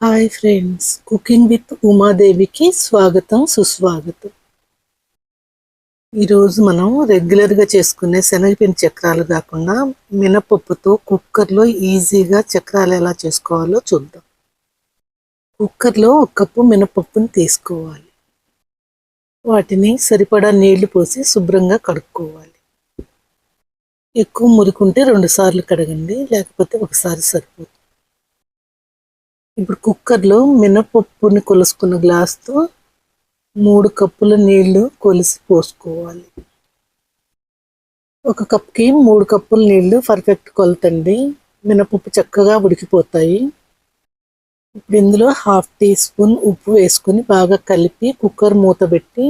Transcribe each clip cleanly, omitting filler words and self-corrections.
Hi friends, cooking with ఉమాదేవికి స్వాగతం సుస్వాగతం. ఈరోజు మనం రెగ్యులర్గా చేసుకునే శనగపిండి చక్రాలు కాకుండా మినపప్పుతో కుక్కర్లో ఈజీగా చక్రాలు ఎలా చేసుకోవాలో చూద్దాం. కుక్కర్లో 1 కప్పు మినపప్పుని తీసుకోవాలి. వాటిని సరిపడా నీళ్లు పోసి శుభ్రంగా కడుక్కోవాలి. ఎక్కువ మురికుంటే 2 సార్లు కడగండి, లేకపోతే ఒకసారి సరిపోతుంది. ఇప్పుడు కుక్కర్లో మినపప్పుని కొలుసుకున్న గ్లాస్తో 3 కప్పుల నీళ్లు కొలిసి పోసుకోవాలి. 1 కప్కి 3 కప్పుల నీళ్లు పర్ఫెక్ట్ కొలతండి. మినపప్పు చక్కగా ఉడికిపోతాయి. ఇప్పుడు ఇందులో 1/2 టీ స్పూన్ ఉప్పు వేసుకొని బాగా కలిపి కుక్కర్ మూత పెట్టి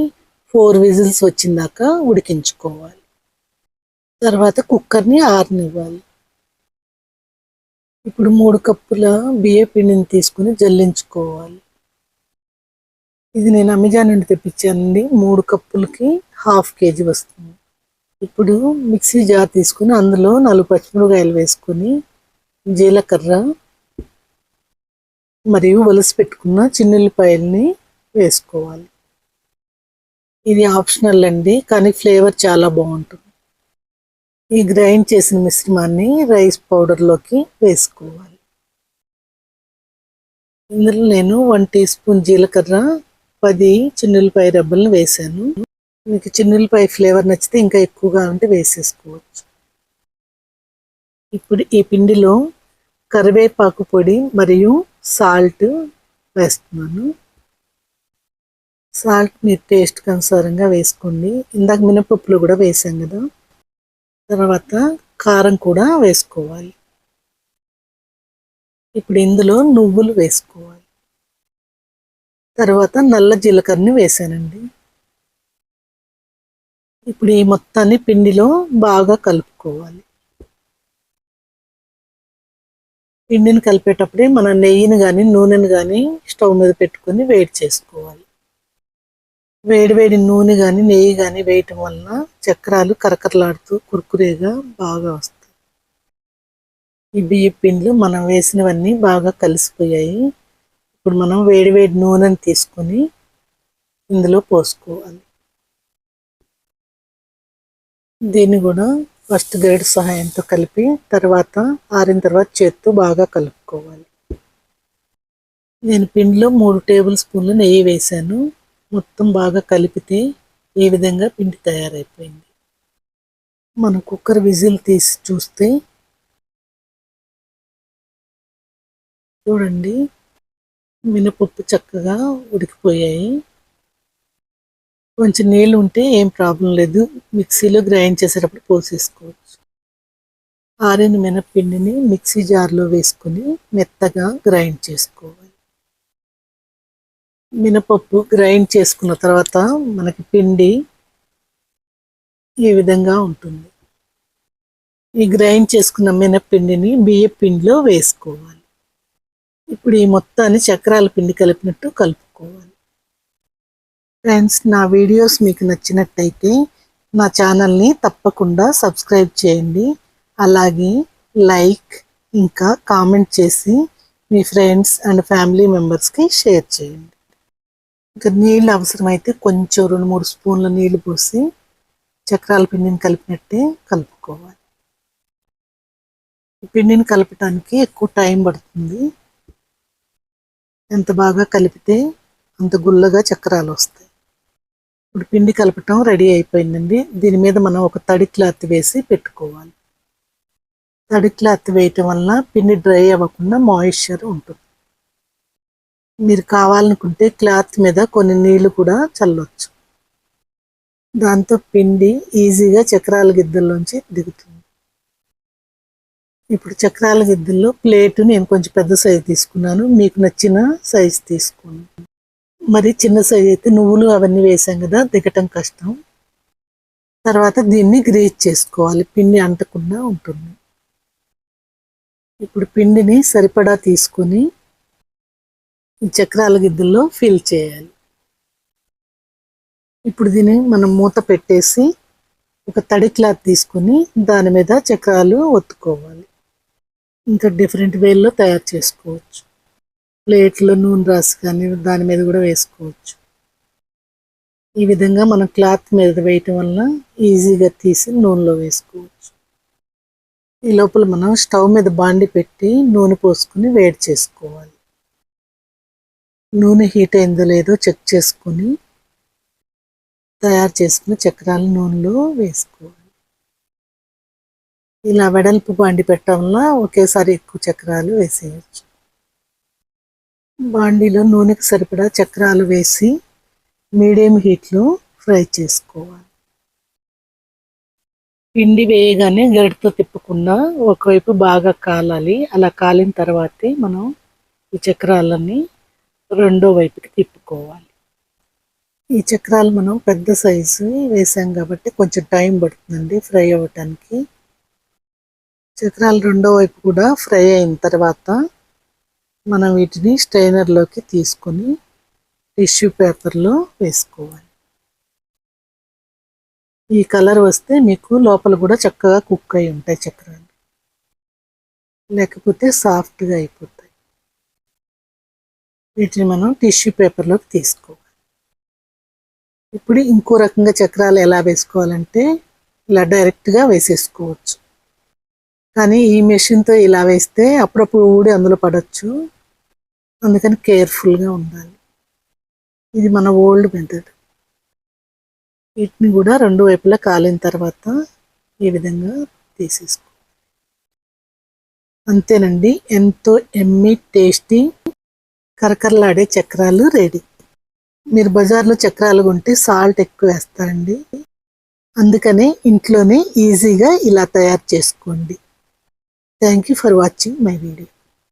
4 విజిల్స్ వచ్చిందాకా ఉడికించుకోవాలి. తర్వాత కుక్కర్ని ఆరనివ్వాలి. ఇప్పుడు 3 కప్పుల బియ్య పిండిని తీసుకుని జల్లించుకోవాలి. ఇది నేను అమెజాన్ నుండి తెప్పించానండి. 3 కప్పులకి 1/2 కేజీ వస్తుంది. ఇప్పుడు మిక్సీ జార్ తీసుకుని అందులో 4 పచ్చిమిరపకాయలు వేసుకొని జీలకర్ర మరియు ఒలిసి పెట్టుకున్న చిన్నుల్లిపాయల్ని వేసుకోవాలి. ఇది ఆప్షనల్ అండి, కానీ ఫ్లేవర్ చాలా బాగుంటుంది. ఈ గ్రైండ్ చేసిన మిశ్రమాన్ని రైస్ పౌడర్లోకి వేసుకోవాలి. ఇందులో నేను 1 టీ స్పూన్ జీలకర్ర, 10 చిన్నుల్లిపాయ రెబ్బలను వేసాను. మీకు చిన్నుల్లిపాయ ఫ్లేవర్ నచ్చితే ఇంకా ఎక్కువగా ఉంటే వేసేసుకోవచ్చు. ఇప్పుడు ఈ పిండిలో కరివేపాకు పొడి మరియు సాల్ట్ వేస్తున్నాను. సాల్ట్ మీరు టేస్ట్కి అనుసారంగా వేసుకోండి. ఇందాక మినపప్పులో కూడా వేసాం కదా. తర్వాత కారం కూడా వేసుకోవాలి. ఇప్పుడు ఇందులో నువ్వులు వేసుకోవాలి. తర్వాత నల్ల జీలకర్రని వేసానండి. ఇప్పుడు ఈ మొత్తాన్ని పిండిలో బాగా కలుపుకోవాలి. పిండిని కలిపేటప్పుడే మనం నెయ్యిని కానీ నూనెని కానీ స్టవ్ మీద పెట్టుకొని వేడి చేసుకోవాలి. వేడి నూనె కానీ నెయ్యి కానీ వేయటం వలన చక్రాలు కరకరలాడుతూ కుర్కురేగా బాగా వస్తాయి. ఈ బియ్య పిండిలో మనం వేసినవన్నీ బాగా కలిసిపోయాయి. ఇప్పుడు మనం వేడి నూనెని తీసుకొని ఇందులో పోసుకోవాలి. దీన్ని కూడా ఫస్ట్ గరిటె సహాయంతో కలిపి ఆరిన తర్వాత చేత్తో బాగా కలుపుకోవాలి. నేను పిండిలో 3 టేబుల్ స్పూన్లు నెయ్యి వేశాను. మొత్తం బాగా కలిపితే ఈ విధంగా పిండి తయారైపోయింది. మనం కుక్కర్ విజిల్ తీసి చూస్తే చూడండి, మినపప్పు చక్కగా ఉడికిపోయాయి. కొంచెం నీళ్ళు ఉంటే ఏం ప్రాబ్లం లేదు, మిక్సీలో గ్రైండ్ చేసేటప్పుడు పోసేసుకోవచ్చు. ఆరిన మినప్పిండిని మిక్సీ జార్లో వేసుకొని మెత్తగా గ్రైండ్ చేసుకోవాలి. మినపప్పు గ్రైండ్ చేసుకున్న తర్వాత మనకి పిండి ఈ విధంగా ఉంటుంది. ఈ గ్రైండ్ చేసుకున్న మినప్పిండిని బియ్య పిండిలో వేసుకోవాలి. ఇప్పుడు ఈ మొత్తాన్ని చక్రాల పిండి కలిపినట్టు కలుపుకోవాలి. ఫ్రెండ్స్, నా వీడియోస్ మీకు నచ్చినట్టయితే నా ఛానల్ని తప్పకుండా సబ్స్క్రైబ్ చేయండి. అలాగే లైక్ ఇంకా కామెంట్ చేసి మీ ఫ్రెండ్స్ అండ్ ఫ్యామిలీ మెంబర్స్కి షేర్ చేయండి. ఇంకా నీళ్ళు అవసరమైతే కొంచెం 2-3 స్పూన్ల నీళ్లు పోసి చక్రాల పిండిని కలిపినట్టే కలుపుకోవాలి. పిండిని కలపటానికి ఎక్కువ టైం పడుతుంది. ఎంత బాగా కలిపితే అంత గుల్లగా చక్రాలు వస్తాయి. ఇప్పుడు పిండి కలపటం రెడీ అయిపోయిందండి. దీని మీద మనం ఒక తడి క్లాత్ వేసి పెట్టుకోవాలి. తడి క్లాత్ వేయటం వలన పిండి డ్రై అవ్వకుండా మాయిశ్చర్ ఉంటుంది. మీరు కావాలనుకుంటే క్లాత్ మీద కొన్ని నీళ్లు కూడా చల్లొచ్చు. దాంతో పిండి ఈజీగా చక్రాల గిద్దల్లోంచి దిగుతుంది. ఇప్పుడు చక్రాల గిద్దల్లో ప్లేటు నేను కొంచెం పెద్ద సైజు తీసుకున్నాను. మీకు నచ్చిన సైజు తీసుకోండి. మరి చిన్న సైజు అయితే నువ్వులు అవన్నీ వేసాం కదా, దిగటం కష్టం. తర్వాత దీన్ని గ్రీజ్ చేసుకోవాలి, పిండి అంటకుండా ఉంటుంది. ఇప్పుడు పిండిని సరిపడా తీసుకొని ఈ చక్రాల గిద్దల్లో ఫిల్ చేయాలి. ఇప్పుడు దీన్ని మనం మూత పెట్టేసి ఒక తడి క్లాత్ తీసుకొని దాని మీద చక్రాలు ఒత్తుకోవాలి. ఇంకా డిఫరెంట్ వేల్లో తయారు చేసుకోవచ్చు. ప్లేట్లో నూనె రాసి కానీ దాని మీద కూడా వేసుకోవచ్చు. ఈ విధంగా మనం క్లాత్ మీద వేయటం వల్ల ఈజీగా తీసి నూనెలో వేసుకోవచ్చు. ఈ లోపల మనం స్టవ్ మీద బాండి పెట్టి నూనె పోసుకుని వేడి చేసుకోవాలి. నూనె హీట్ అయిందో లేదో చెక్ చేసుకుని తయారు చేసుకుని చక్రాలు నూనెలో వేసుకోవాలి. ఇలా వెడల్పు బాండి పెట్టడం వల్ల ఒకేసారి ఎక్కువ చక్రాలు వేసేయచ్చు. బాండీలో నూనెకి సరిపడా చక్రాలు వేసి మీడియం హీట్లో ఫ్రై చేసుకోవాలి. పిండి వేయగానే గరిటతో తిప్పకుండా ఒకవైపు బాగా కాలాలి. అలా కాలిన తర్వాతే మనం ఈ చక్రాలని రెండో వైపుకి తిప్పుకోవాలి. ఈ చక్రాలు మనం పెద్ద సైజు వేసాం కాబట్టి కొంచెం టైం పడుతుందండి ఫ్రై అవ్వటానికి. చక్రాలు రెండో వైపు కూడా ఫ్రై అయిన తర్వాత మనం వీటిని స్ట్రైనర్లోకి తీసుకొని టిష్యూ పేపర్లో వేసుకోవాలి. ఈ కలర్ వస్తే మీకు లోపల కూడా చక్కగా కుక్ అయి ఉంటాయి చక్రాలు, లేకపోతే సాఫ్ట్గా అయిపోతాయి. వీటిని మనం టిష్యూ పేపర్లోకి తీసుకోవాలి. ఇప్పుడు ఇంకో రకంగా చక్రాలు ఎలా వేసుకోవాలంటే ఇలా డైరెక్ట్గా వేసేసుకోవచ్చు. కానీ ఈ మెషిన్తో ఇలా వేస్తే అప్పుడప్పుడు ఊడి అందులో పడవచ్చు. అందుకని కేర్ఫుల్గా ఉండాలి. ఇది మన ఓల్డ్ మెథడ్. వీటిని కూడా రెండు వైపులా కాలిన తర్వాత ఈ విధంగా తీసేసుకో. అంతేనండి, ఎంతో ఎమ్మీ టేస్టీ కరకరలాడే చక్రాలు రెడీ. మీరు బజార్లో చక్రాలు కొంటే సాల్ట్ ఎక్కువ వేస్తారండి, అందుకనే ఇంట్లోనే ఈజీగా ఇలా తయారు చేసుకోండి. Thank you for watching my video.